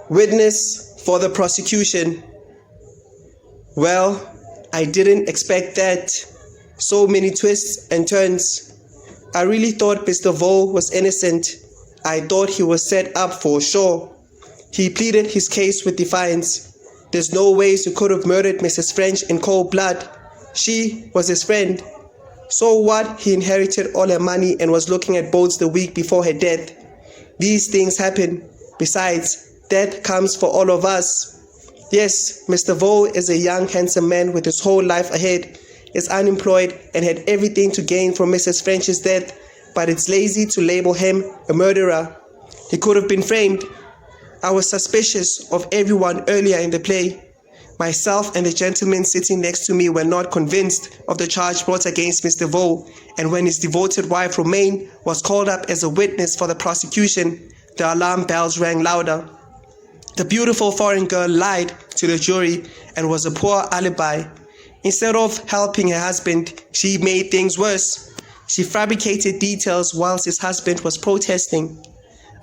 Witness for the prosecution. Well, I didn't expect that. So many twists and turns. I really thought Mr. Vole was innocent. I thought he was set up for sure. He pleaded his case with defiance. There's no way he could have murdered Mrs. French in cold blood. She was his friend. So what? He inherited all her money and was looking at boats the week before her death. These things happen. Besides, death comes for all of us. Yes, Mr. Vole is a young, handsome man with his whole life ahead, is unemployed and had everything to gain from Mrs. French's death, but it's lazy to label him a murderer. He could have been framed. I was suspicious of everyone earlier in the play. Myself and the gentleman sitting next to me were not convinced of the charge brought against Mr. Vole, and when his devoted wife Romaine was called up as a witness for the prosecution, the alarm bells rang louder. The beautiful foreign girl lied to the jury and was a poor alibi. Instead of helping her husband, she made things worse. She fabricated details whilst his husband was protesting.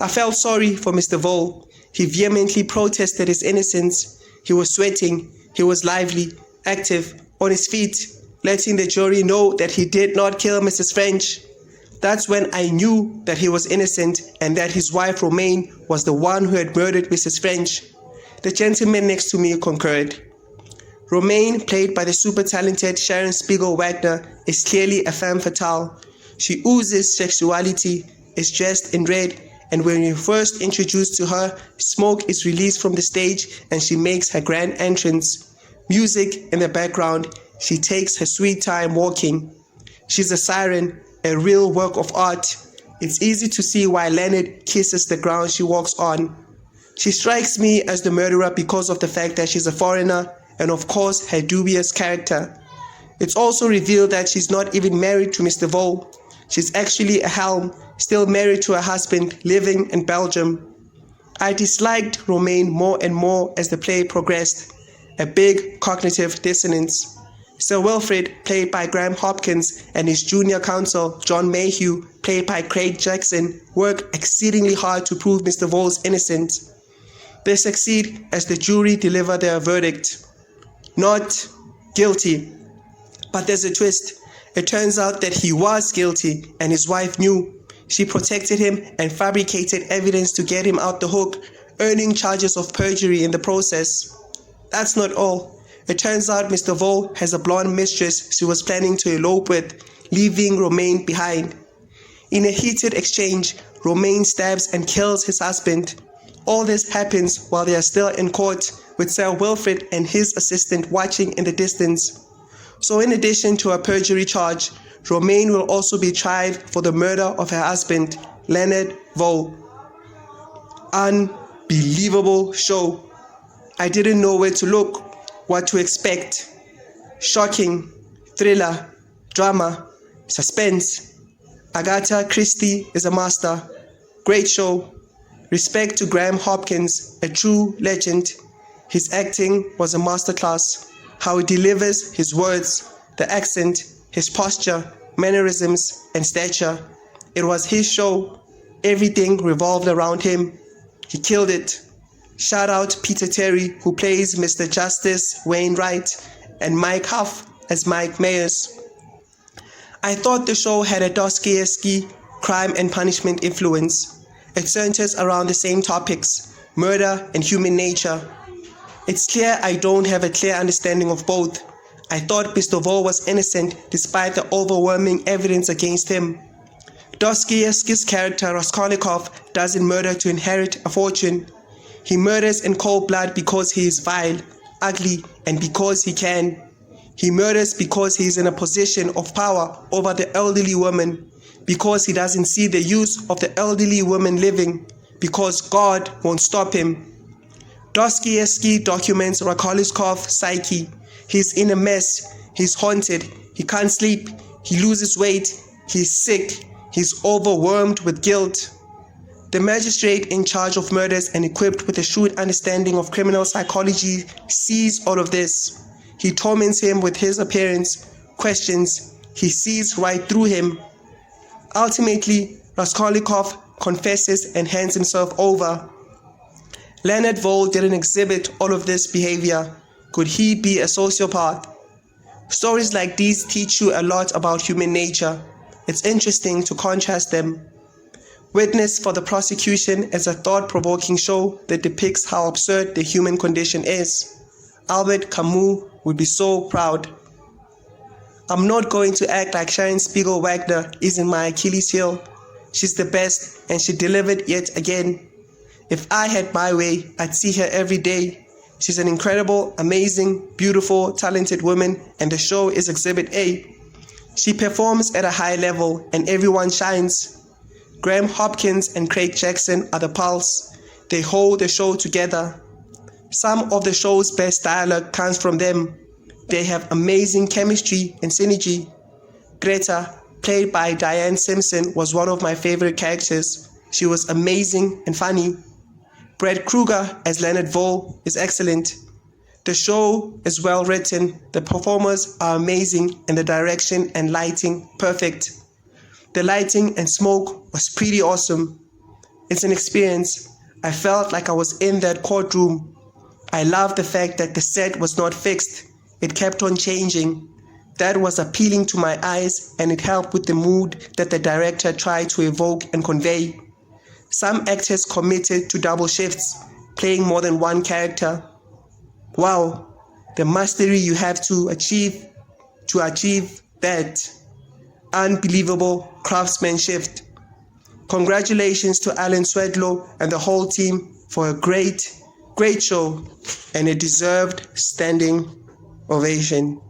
I felt sorry for Mr. Vole. He vehemently protested his innocence. He was sweating. He was lively, active, on his feet, letting the jury know that he did not kill Mrs. French. That's when I knew that he was innocent and that his wife Romaine was the one who had murdered Mrs. French. The gentleman next to me concurred. Romaine, played by the super talented Sharon Spiegel Wagner, is clearly a femme fatale. She oozes sexuality, is dressed in red, and when we first introduced to her, smoke is released from the stage and she makes her grand entrance. Music in the background, she takes her sweet time walking. She's a siren, a real work of art. It's easy to see why Leonard kisses the ground she walks on. She strikes me as the murderer because of the fact that she's a foreigner and of course her dubious character. It's also revealed that she's not even married to Mr. Vole. She's actually a helm, still married to her husband, living in Belgium. I disliked Romaine more and more as the play progressed. A big cognitive dissonance. Sir Wilfrid, played by Graham Hopkins, and his junior counsel, John Mayhew, played by Craig Jackson, work exceedingly hard to prove Mr. Vole's innocent. They succeed as the jury deliver their verdict. Not guilty. But there's a twist. It turns out that he was guilty and his wife knew. She protected him and fabricated evidence to get him out the hook, earning charges of perjury in the process. That's not all. It turns out Mr. Vole has a blonde mistress she was planning to elope with, leaving Romaine behind. In a heated exchange, Romaine stabs and kills his husband. All this happens while they are still in court, with Sir Wilfrid and his assistant watching in the distance. So in addition to a perjury charge, Romaine will also be tried for the murder of her husband, Leonard Vole. Unbelievable show. I didn't know where to look, what to expect. Shocking, thriller, drama, suspense. Agatha Christie is a master. Great show. Respect to Graham Hopkins, a true legend. His acting was a masterclass. How he delivers his words, the accent, his posture, mannerisms, and stature. It was his show. Everything revolved around him. He killed it. Shout out Peter Terry, who plays Mr. Justice Wainwright, and Mike Huff as Mike Mayers. I thought the show had a Dostoevsky crime and punishment influence. It centers around the same topics, murder and human nature. It's clear I don't have a clear understanding of both. I thought Mr. Vole was innocent despite the overwhelming evidence against him. Dostoevsky's character Raskolnikov doesn't murder to inherit a fortune. He murders in cold blood because he is vile, ugly, and because he can. He murders because he is in a position of power over the elderly woman, because he doesn't see the use of the elderly woman living, because God won't stop him. Dostoevsky documents Raskolnikov's psyche. He's in a mess. He's haunted. He can't sleep. He loses weight. He's sick. He's overwhelmed with guilt. The magistrate in charge of murders and equipped with a shrewd understanding of criminal psychology sees all of this. He torments him with his appearance, questions. He sees right through him. Ultimately, Raskolnikov confesses and hands himself over. Leonard Vole didn't exhibit all of this behavior. Could he be a sociopath? Stories like these teach you a lot about human nature. It's interesting to contrast them. Witness For The Prosecution is a thought-provoking show that depicts how absurd the human condition is. Albert Camus would be so proud. I'm not going to act like Sharon Spiegel Wagner isn't my Achilles heel. She's the best, and she delivered yet again. If I had my way, I'd see her every day. She's an incredible, amazing, beautiful, talented woman, and the show is Exhibit A. She performs at a high level, and everyone shines. Graham Hopkins and Craig Jackson are the pulse. They hold the show together. Some of the show's best dialogue comes from them. They have amazing chemistry and synergy. Greta, played by Diane Simpson, was one of my favorite characters. She was amazing and funny. Brad Kruger as Leonard Vole is excellent. The show is well written, the performers are amazing, and the direction and lighting perfect. The lighting and smoke was pretty awesome. It's an experience. I felt like I was in that courtroom. I loved the fact that the set was not fixed. It kept on changing. That was appealing to my eyes, and it helped with the mood that the director tried to evoke and convey. Some actors committed to double shifts, playing more than one character. Wow, the mastery you have to achieve that. Unbelievable craftsmanship. Congratulations to Alan Swedlow and the whole team for a great show and a deserved standing ovation.